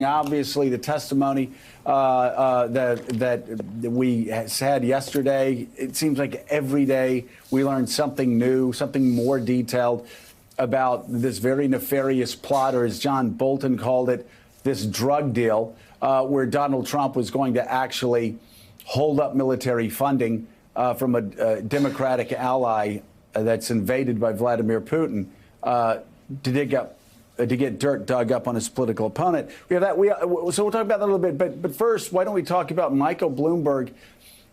Obviously, the testimony that we had yesterday, it seems like every day we learn something new, something more detailed about this very nefarious plot, or as John Bolton called it, this drug deal, where Donald Trump was going to actually hold up military funding from a Democratic ally that's invaded by Vladimir Putin to get dirt dug up on his political opponent. We have that. So we'll talk about that a little bit. But first, why don't we talk about Michael Bloomberg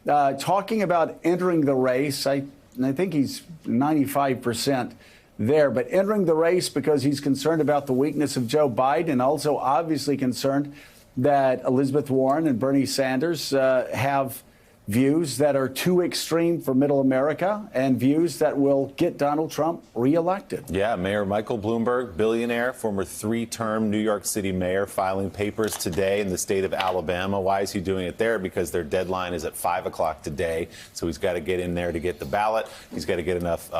talking about entering the race? I think he's 95% there, but entering the race because he's concerned about the weakness of Joe Biden, and also obviously concerned that Elizabeth Warren and Bernie Sanders have views that are too extreme for middle America and views that will get Donald Trump reelected. Yeah, Mayor Michael Bloomberg, billionaire, former three-term New York City mayor, filing papers today in the state of Alabama. Why is he doing it there? Because their deadline is at 5 o'clock today, so he's got to get in there to get the ballot. He's got to get enough.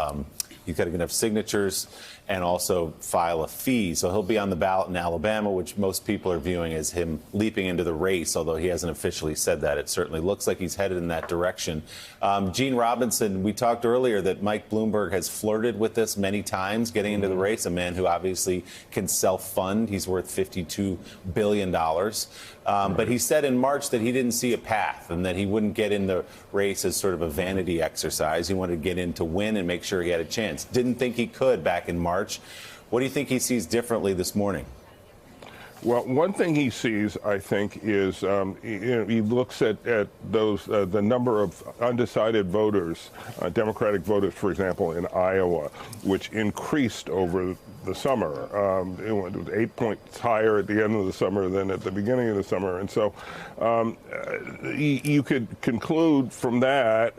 He's got to get enough signatures and also file a fee. So he'll be on the ballot in Alabama, which most people are viewing as him leaping into the race, although he hasn't officially said that. It certainly looks like he's headed in that direction. Gene Robinson, we talked earlier that Mike Bloomberg has flirted with this many times, getting into the race, a man who obviously can self-fund. He's worth $52 billion. But he said in March that he didn't see a path and that he wouldn't get in the race as sort of a vanity exercise. He wanted to get in to win and make sure he had a chance. Didn't think he could back in March. What do you think he sees differently this morning? Well, one thing he sees, I think, is he looks at those the number of undecided voters, Democratic voters, for example, in Iowa, which increased over the summer. It was 8 points higher at the end of the summer than at the beginning of the summer. And so you could conclude from that,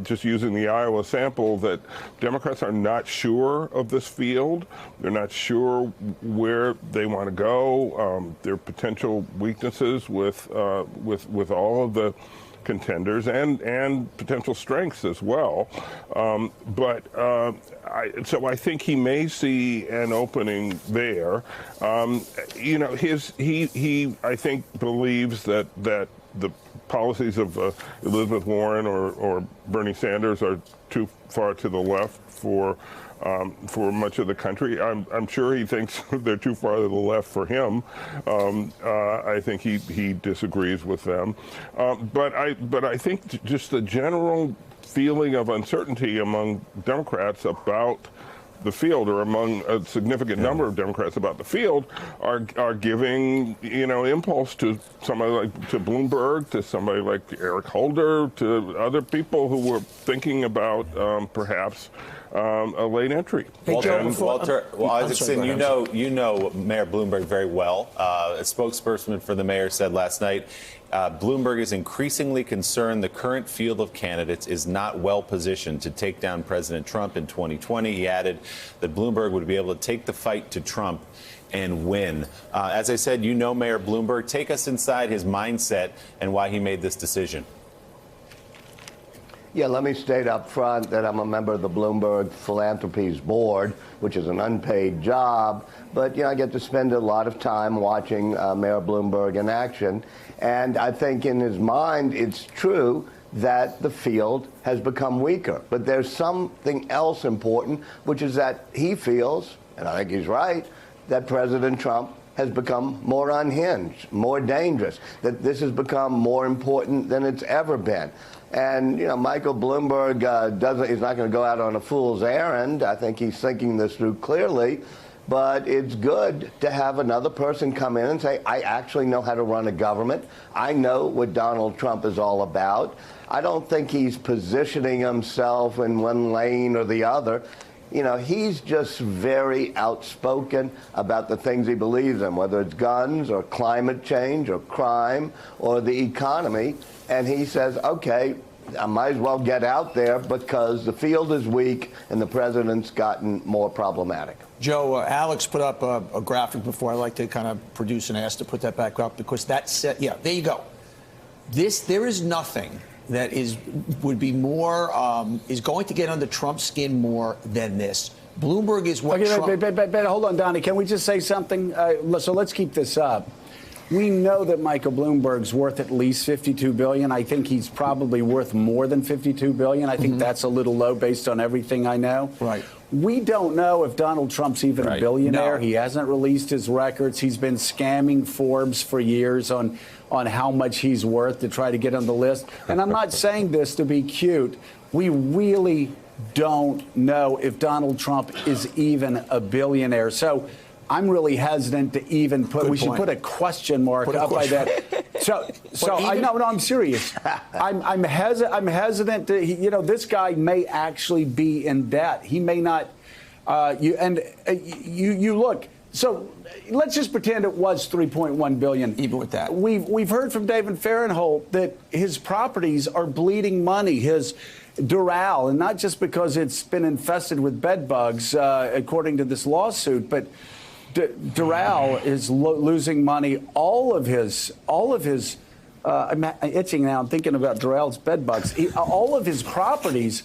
just using the Iowa sample, that Democrats are not sure of this field. They're not sure where they want to go. There are potential weaknesses with all of the contenders and potential strengths as well. So I think he may see an opening there. He I think believes that the policies of Elizabeth Warren or Bernie Sanders are too far to the left for much of the country. I'm sure he thinks they're too far to the left for him. I think he disagrees with them. But I think just the general feeling of uncertainty among Democrats about the field, or among a significant number of Democrats about the field, are giving impulse to somebody like Bloomberg, to somebody like Eric Holder, to other people who were thinking about perhaps a late entry. Hey, Walter, Isaacson, you know Mayor Bloomberg very well. A spokesperson for the mayor said last night, Bloomberg is increasingly concerned the current field of candidates is not well positioned to take down President Trump in 2020. He added that Bloomberg would be able to take the fight to Trump and win. As I said, you know Mayor Bloomberg. Take us inside his mindset and why he made this decision. Yeah, let me state up front that I'm a member of the Bloomberg Philanthropies Board, which is an unpaid job. But, I get to spend a lot of time watching Mayor Bloomberg in action. And I think in his mind, it's true that the field has become weaker. But there's something else important, which is that he feels, and I think he's right, that President Trump has become more unhinged, more dangerous, that this has become more important than it's ever been. And, Michael Bloomberg he's not going to go out on a fool's errand. I think he's thinking this through clearly. But it's good to have another person come in and say, I actually know how to run a government. I know what Donald Trump is all about. I don't think he's positioning himself in one lane or the other. He's just very outspoken about the things he believes in, whether it's guns or climate change or crime or the economy. And he says, OK, I might as well get out there because the field is weak and the president's gotten more problematic. Joe, Alex put up a graphic before. I like to kind of produce and ask to put that back up because that said, yeah, there you go. There is nothing that would be more is going to get under Trump's skin more than this. Bloomberg is what Trump... But hold on, Donnie. Can we just say something? So let's keep this up. We know that Michael Bloomberg's worth at least $52 billion. I think he's probably worth more than $52 billion. I think that's a little low based on everything I know. Right. We don't know if Donald Trump's even a billionaire. No. He hasn't released his records. He's been scamming Forbes for years on how much he's worth to try to get on the list. And I'm not saying this to be cute. We really don't know if Donald Trump is even a billionaire. So I'm really hesitant to even put. We should put a question mark up by that. So I'm serious. I'm hesitant to. This guy may actually be in debt. He may not. You look. So let's just pretend it was $3.1 billion. Even with that, we've heard from David Fahrenthold that his properties are bleeding money. His Doral, and not just because it's been infested with bed bugs, according to this lawsuit, but Doral is losing money. All of his. I'm itching now. I'm thinking about Doral's bed bugs. All of his properties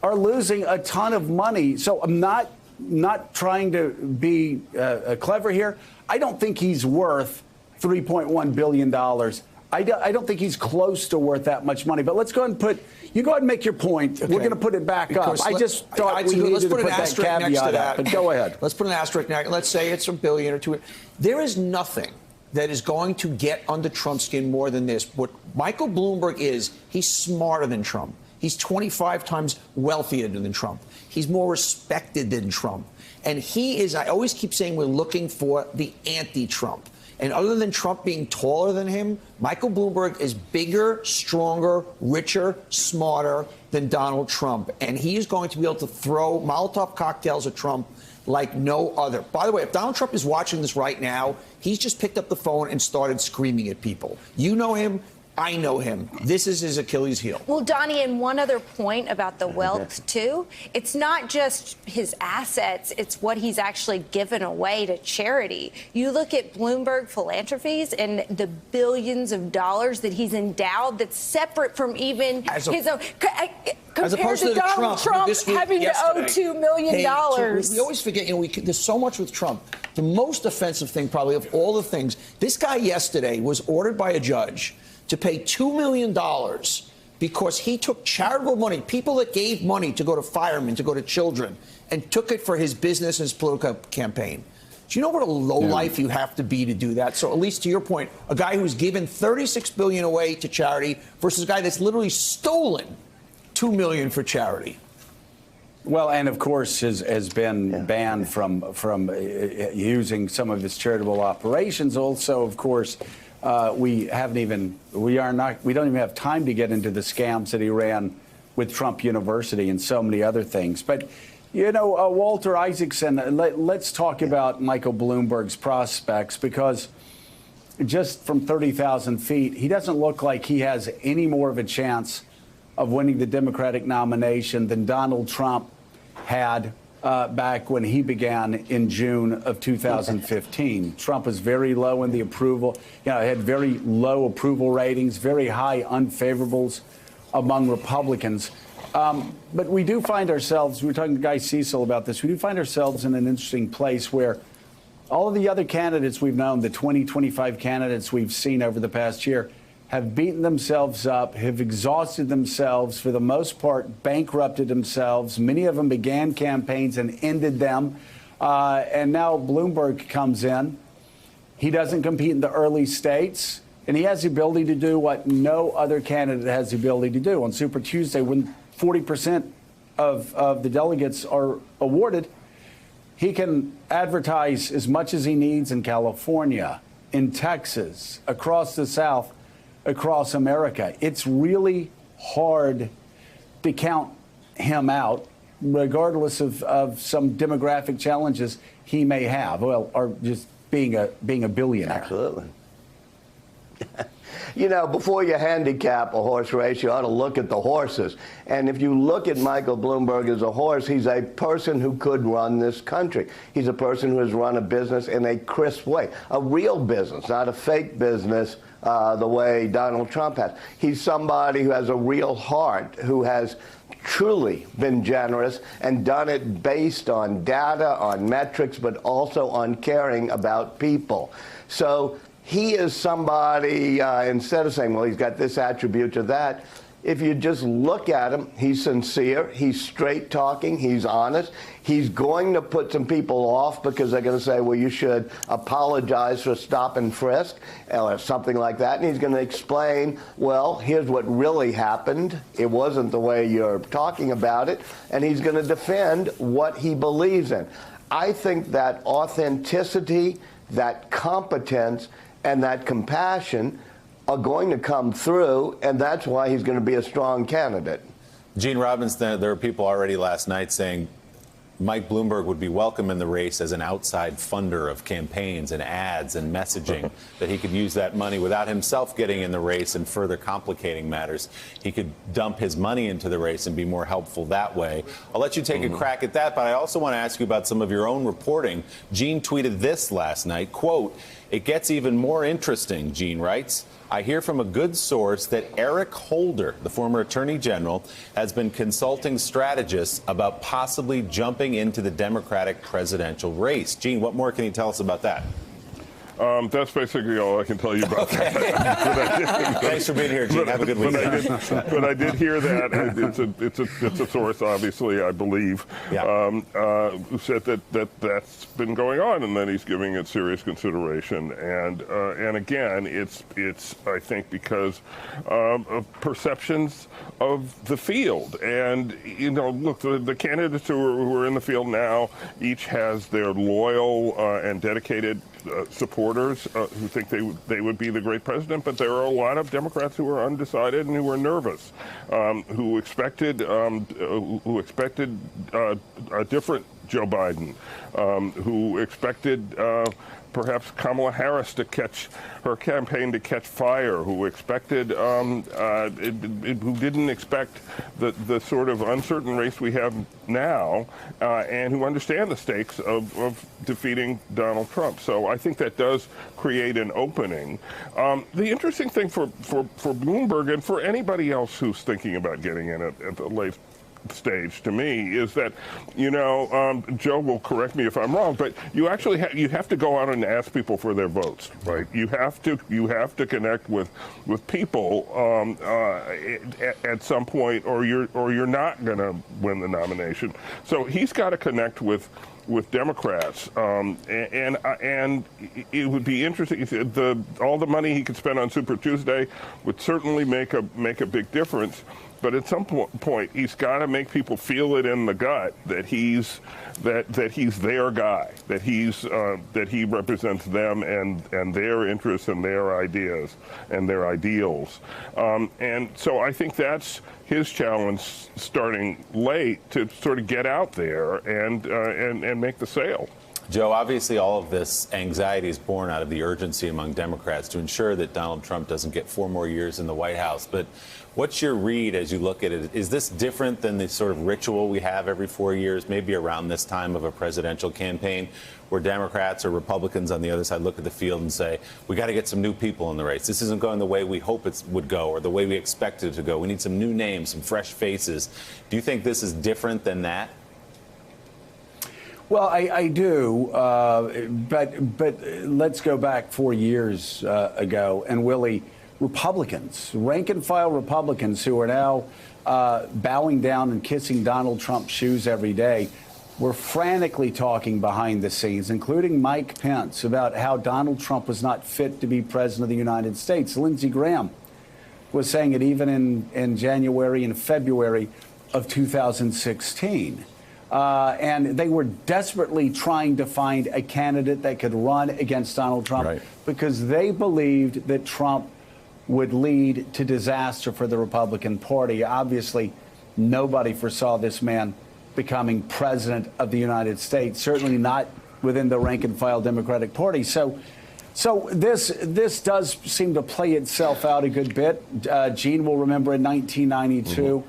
are losing a ton of money. So I'm not trying to be clever here. I don't think he's worth $3.1 billion. I don't think he's close to worth that much money. But let's go ahead and you go ahead and make your point. Okay. We're going to put it back up. I just thought we needed to put that caveat up. But go ahead. Let's put an asterisk next. Let's say it's $1 billion or $2 billion. There is nothing that is going to get under Trump's skin more than this. What Michael Bloomberg is, he's smarter than Trump. He's 25 times wealthier than Trump. He's more respected than Trump. And he is, I always keep saying, we're looking for the anti-Trump. And other than Trump being taller than him, Michael Bloomberg is bigger, stronger, richer, smarter than Donald Trump. And he is going to be able to throw Molotov cocktails at Trump like no other. By the way, if Donald Trump is watching this right now, he's just picked up the phone and started screaming at people. You know him. I know him. This is his Achilles heel. Well, Donnie, and one other point about the wealth, too. It's not just his assets. It's what he's actually given away to charity. You look at Bloomberg Philanthropies and the billions of dollars that he's endowed that's separate from even his own. Compared to Donald Trump having to owe $2 million. We always forget, there's so much with Trump. The most offensive thing probably of all the things, this guy yesterday was ordered by a judge to pay $2 million because he took charitable money, people that gave money to go to firemen, to go to children, and took it for his business and his political campaign. Do you know what a lowlife you have to be to do that? So at least to your point, a guy who's given $36 billion away to charity versus a guy that's literally stolen $2 million for charity. Well, and of course has been banned from using some of his charitable operations. Also, of course, we don't even have time to get into the scams that he ran with Trump University and so many other things. But, Walter Isaacson, let's talk about Michael Bloomberg's prospects, because just from 30,000 feet, he doesn't look like he has any more of a chance of winning the Democratic nomination than Donald Trump had back when he began in June of 2015. Trump was very low in the approval, had very low approval ratings, very high unfavorables among Republicans. But we do find ourselves, we were talking to Guy Cecil about this, we do find ourselves in an interesting place where all of the other candidates we've known, the 25 candidates we've seen over the past year, have beaten themselves up, have exhausted themselves, for the most part, bankrupted themselves. Many of them began campaigns and ended them. And now Bloomberg comes in. He doesn't compete in the early states, and he has the ability to do what no other candidate has the ability to do. On Super Tuesday, when 40% of the delegates are awarded, he can advertise as much as he needs in California, in Texas, across the South, across America. It's really hard to count him out, regardless of some demographic challenges he may have, or just being a billionaire. Absolutely. Before you handicap a horse race, you ought to look at the horses. And if you look at Michael Bloomberg as a horse, he's a person who could run this country. He's a person who has run a business in a crisp way, a real business, not a fake business the way Donald Trump has. He's somebody who has a real heart, who has truly been generous and done it based on data, on metrics, but also on caring about people. So he is somebody, instead of saying, well, he's got this attribute or that, if you just look at him, he's sincere, he's straight talking, he's honest. He's going to put some people off because they're going to say, well, you should apologize for stop and frisk or something like that. And he's going to explain, well, here's what really happened. It wasn't the way you're talking about it. And he's going to defend what he believes in. I think that authenticity, that competence, and that compassion are going to come through, and that's why he's going to be a strong candidate. Gene Robbins, there were people already last night saying Mike Bloomberg would be welcome in the race as an outside funder of campaigns and ads and messaging, that he could use that money without himself getting in the race and further complicating matters. He could dump his money into the race and be more helpful that way. I'll let you take a crack at that, but I also want to ask you about some of your own reporting. Gene tweeted this last night, quote, "It gets even more interesting," Gene writes. "I hear from a good source that Eric Holder, the former attorney general, has been consulting strategists about possibly jumping into the Democratic presidential race." Gene, what more can you tell us about that? That's basically all I can tell you about that. Thanks for being here, Gene. Have a good weekend. But I did hear that. It's a source, obviously, I believe, who said that's been going on and that he's giving it serious consideration. And again, it's I think because of perceptions of the field. And look, the candidates who are in the field now each has their loyal and dedicated supporters who think they would be the great president, but there are a lot of Democrats who are undecided and who are nervous, who expected a different Joe Biden, who expected perhaps Kamala Harris to her campaign to catch fire, who expected, who didn't expect the sort of uncertain race we have now, and who understand the stakes of defeating Donald Trump. So I think that does create an opening. The interesting thing for Bloomberg and for anybody else who's thinking about getting in at the late stage, to me, is that Joe will correct me if I'm wrong, but you actually you have to go out and ask people for their votes, right? You have to connect with people at some point, or you're not going to win the nomination. So he's got to connect with Democrats, and it would be interesting. All the money he could spend on Super Tuesday would certainly make a big difference. But at some point, he's got to make people feel it in the gut that he's their guy, that he represents them and their interests and their ideas and their ideals. And so I think that's his challenge starting late, to sort of get out there and make the sale. Joe, obviously all of this anxiety is born out of the urgency among Democrats to ensure that Donald Trump doesn't get 4 more years in the White House. But what's your read as you look at it? Is this different than the sort of ritual we have every 4 years, maybe around this time of a presidential campaign, where Democrats or Republicans on the other side look at the field and say, we got to get some new people in the race. This isn't going the way we hope it would go or the way we expected it to go. We need some new names, some fresh faces. Do you think this is different than that? Well, I do, but let's go back 4 years ago, and Willie, Republicans, rank-and-file Republicans who are now bowing down and kissing Donald Trump's shoes every day, were frantically talking behind the scenes, including Mike Pence, about how Donald Trump was not fit to be president of the United States. Lindsey Graham was saying it even in January and February of 2016. And they were desperately trying to find a candidate that could run against Donald Trump, because they believed that Trump would lead to disaster for the Republican Party. Obviously, nobody foresaw this man becoming president of the United States, certainly not within the rank-and-file Democratic Party. So this does seem to play itself out a good bit. Gene will remember in 1992,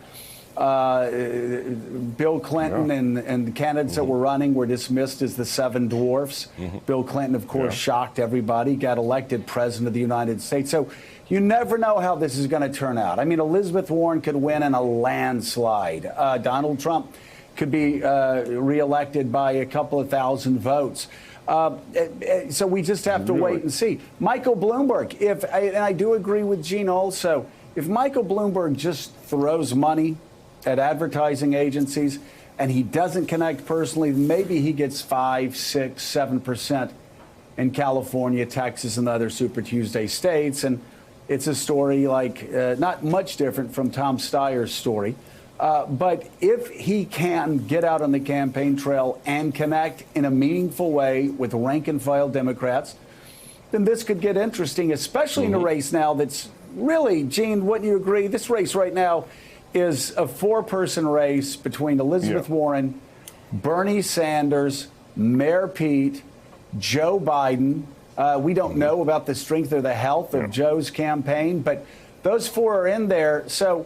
Bill Clinton and the candidates that were running were dismissed as the 7 dwarfs. Bill Clinton, of course, shocked everybody, got elected president of the United States. So you never know how this is going to turn out. I mean, Elizabeth Warren could win in a landslide. Donald Trump could be reelected by a couple of thousand votes. So we just have to wait and see. Michael Bloomberg, and I do agree with Gene also, if Michael Bloomberg just throws money at advertising agencies and he doesn't connect personally, maybe he gets 5, 6, 7% in California, Texas, and other Super Tuesday states. And it's a story like not much different from Tom Steyer's story. But if he can get out on the campaign trail and connect in a meaningful way with rank and file Democrats, then this could get interesting, especially in a race now that's really, Gene, wouldn't you agree? This race right now is a 4-person race between Elizabeth Warren, Bernie Sanders, Mayor Pete, Joe Biden. We don't know about the strength or the health of Joe's campaign, but those 4 are in there. So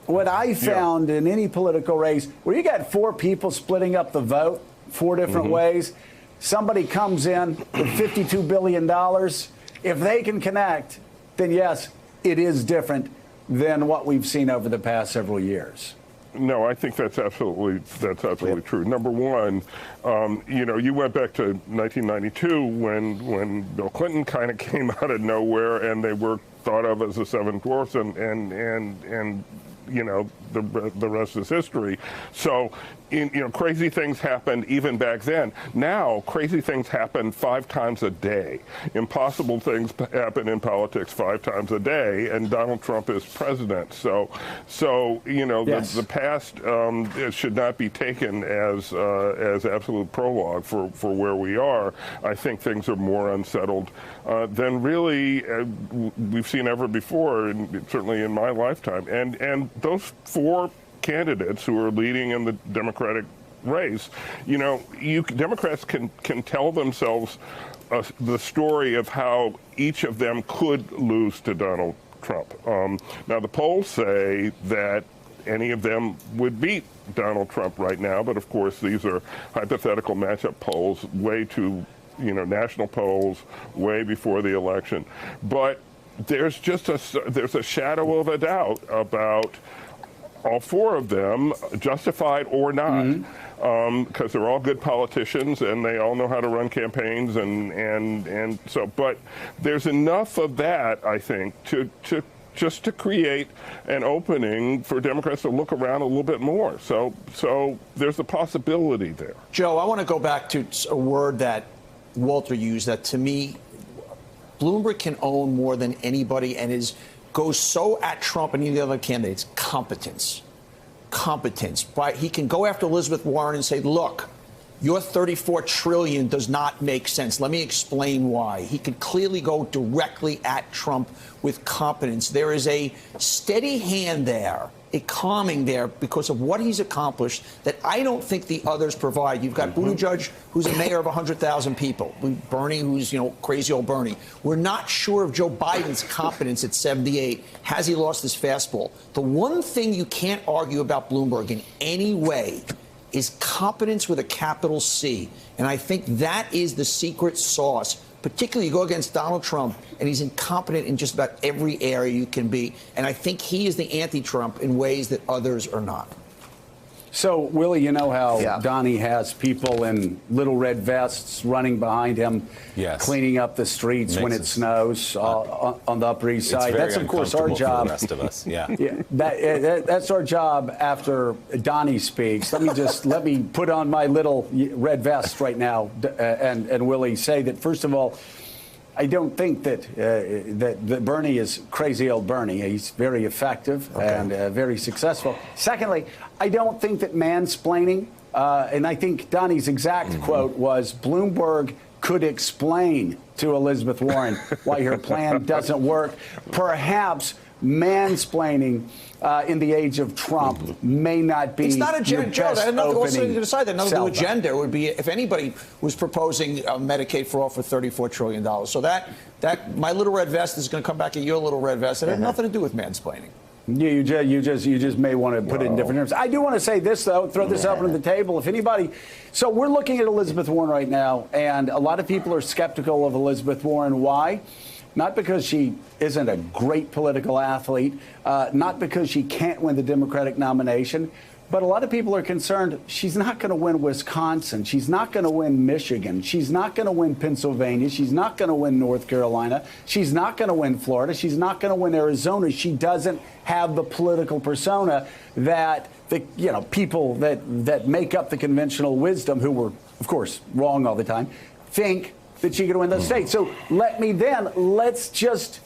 what I found in any political race where you got 4 people splitting up the vote 4 different ways, somebody comes in with $52 billion. If they can connect, then yes, it is different than what we've seen over the past several years. No, I think that's absolutely true. Number one, you went back to 1992 when Bill Clinton kind of came out of nowhere, and they were thought of as the 7 dwarfs, and the rest is history. So, crazy things happened even back then. Now, crazy things happen 5 times a day. Impossible things happen in politics 5 times a day, and Donald Trump is president. So the past should not be taken as absolute prologue for where we are. I think things are more unsettled than really we've seen ever before, and certainly in my lifetime. And those 4 candidates who are leading in the Democratic race, Democrats can tell themselves the story of how each of them could lose to Donald Trump. Now, the polls say that any of them would beat Donald Trump right now, but of course these are hypothetical matchup polls, way too, national polls, way before the election. But there's just there's a shadow of a doubt about all 4 of them, justified or not, because they're all good politicians and they all know how to run campaigns, and so. But there's enough of that, I think, to create an opening for Democrats to look around a little bit more. So there's a possibility there. Joe, I want to go back to a word that Walter used that to me, Bloomberg can own more than anybody and goes so at Trump and any of the other candidates. Competence. Right? He can go after Elizabeth Warren and say, look, your $34 trillion does not make sense. Let me explain why. He could clearly go directly at Trump with competence. There is a steady hand there, a calming there because of what he's accomplished that I don't think the others provide. You've got Buttigieg, who's a mayor of 100,000 people. Bernie, who's, crazy old Bernie. We're not sure of Joe Biden's competence at 78. Has he lost his fastball? The one thing you can't argue about Bloomberg in any way is competence with a capital C. And I think that is the secret sauce. Particularly, you go against Donald Trump, and he's incompetent in just about every area you can be. And I think he is the anti-Trump in ways that others are not. So, Willie, you know how Donnie has people in little red vests running behind him, cleaning up the streets when it snows on the Upper East Side. That's, of course, our job. For the rest of us, that's our job after Donnie speaks. Let me put on my little red vest right now and Willie say that, first of all, I don't think that Bernie is crazy old Bernie. He's very effective and very successful. Secondly, I don't think that mansplaining, and I think Donnie's exact quote was, Bloomberg could explain to Elizabeth Warren why her plan doesn't work. Perhaps mansplaining in the age of Trump may not be. It's not agenda, Joe. That had nothing to decide. That nothing to do with agenda. It would be if anybody was proposing Medicaid for all for $34 trillion. So that my little red vest is going to come back at your little red vest. It had nothing to do with mansplaining. You just may want to put it in different terms. I do want to say this, though, throw this up on the table. If anybody, so we're looking at Elizabeth Warren right now, and a lot of people are skeptical of Elizabeth Warren. Why? Not because she isn't a great political athlete, not because she can't win the Democratic nomination, But a lot of people are concerned she's not going to win Wisconsin. She's not going to win Michigan. She's not going to win Pennsylvania. She's not going to win North Carolina. She's not going to win Florida. She's not going to win Arizona. She doesn't have the political persona that the people that make up the conventional wisdom, who were, of course, wrong all the time, think that she could win those states. So let's just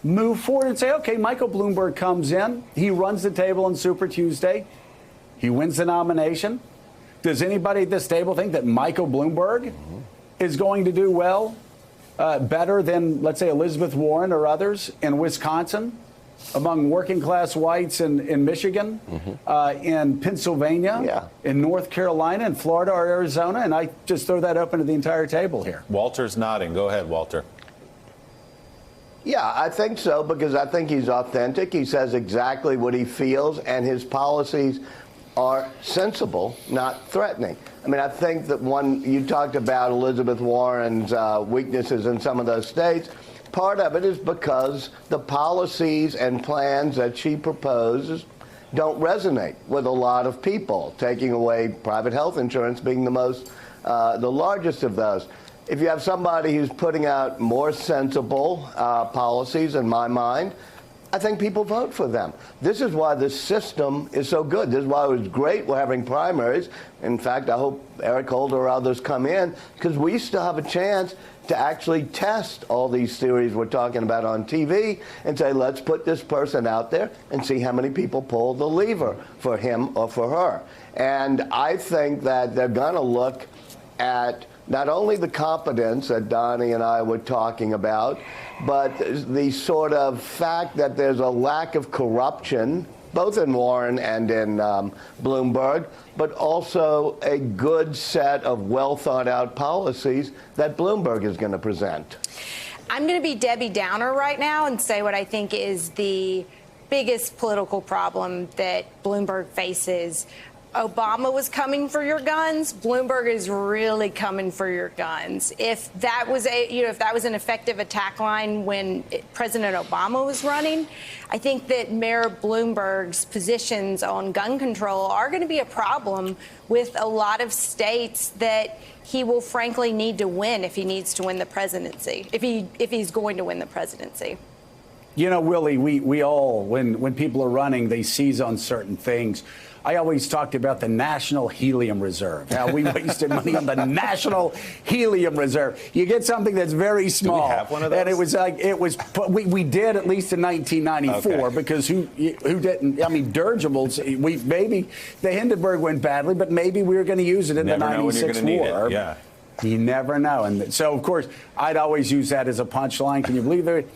move forward and say, okay, Michael Bloomberg comes in. He runs the table on Super Tuesday. He wins the nomination. Does anybody at this table think that Michael Bloomberg is going to do well, better than, let's say, Elizabeth Warren or others in Wisconsin, among working class whites in Michigan, in Pennsylvania, in North Carolina, in Florida or Arizona? And I just throw that open to the entire table here. Walter's nodding. Go ahead, Walter. Yeah, I think so, because I think he's authentic. He says exactly what he feels, and his policies are sensible, not threatening. I mean, I think that you talked about Elizabeth Warren's weaknesses in some of those states. Part of it is because the policies and plans that she proposes don't resonate with a lot of people, taking away private health insurance being the largest of those. If you have somebody who's putting out more sensible policies, in my mind, I think people vote for them. This is why the system is so good. This is why it was great we're having primaries. In fact, I hope Eric Holder or others come in, because we still have a chance to actually test all these theories we're talking about on TV and say, let's put this person out there and see how many people pull the lever for him or for her. And I think that they're going to look at not only the competence that Donnie and I were talking about, but the sort of fact that there's a lack of corruption, both in Warren and in Bloomberg, but also a good set of well-thought-out policies that Bloomberg is going to present. I'm going to be Debbie Downer right now and say what I think is the biggest political problem that Bloomberg faces. Obama was coming for your guns. Bloomberg is really coming for your guns. If that was an effective attack line when President Obama was running, I think that Mayor Bloomberg's positions on gun control are going to be a problem with a lot of states that he will frankly need to win if he needs to win the presidency, if he's going to win the presidency. You know, Willie, we all, when people are running, they seize on certain things. I always talked about the National Helium Reserve, how we wasted money on the National Helium Reserve. You get something that's very small. Do we have one of those? And it was we did at least in 1994, okay. Because who didn't? I mean, dirigibles, maybe the Hindenburg went badly, but maybe we were going to use it in the 96 war. Yeah. You never know. And so, of course, I'd always use that as a punchline. Can you believe it?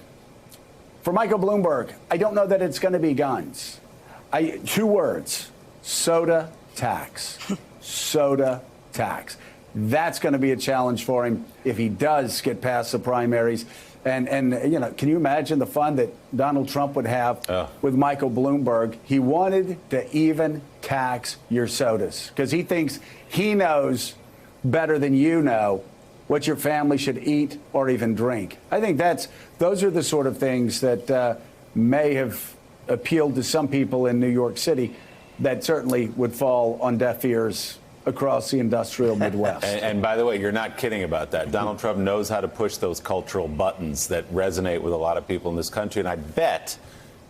For Michael Bloomberg, I don't know that it's going to be guns. 2 words. Soda tax. Soda tax. That's going to be a challenge for him if he does get past the primaries. And can you imagine the fun that Donald Trump would have with Michael Bloomberg? He wanted to even tax your sodas because he thinks he knows better than you know what your family should eat or even drink. I think those are the sort of things that may have appealed to some people in New York City that certainly would fall on deaf ears across the industrial Midwest. And by the way, you're not kidding about that. Donald Trump knows how to push those cultural buttons that resonate with a lot of people in this country. And I bet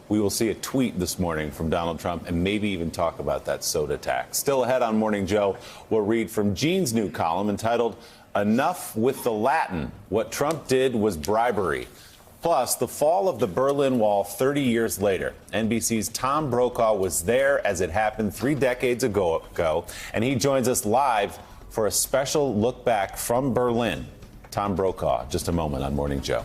we will see a tweet this morning from Donald Trump and maybe even talk about that soda tax. Still ahead on Morning Joe, we'll read from Gene's new column entitled, "Enough with the Latin. What Trump did was bribery." Plus, the fall of the Berlin Wall 30 years later. NBC's Tom Brokaw was there as it happened 3 decades ago, and he joins us live for a special look back from Berlin. Tom Brokaw, just a moment on Morning Joe.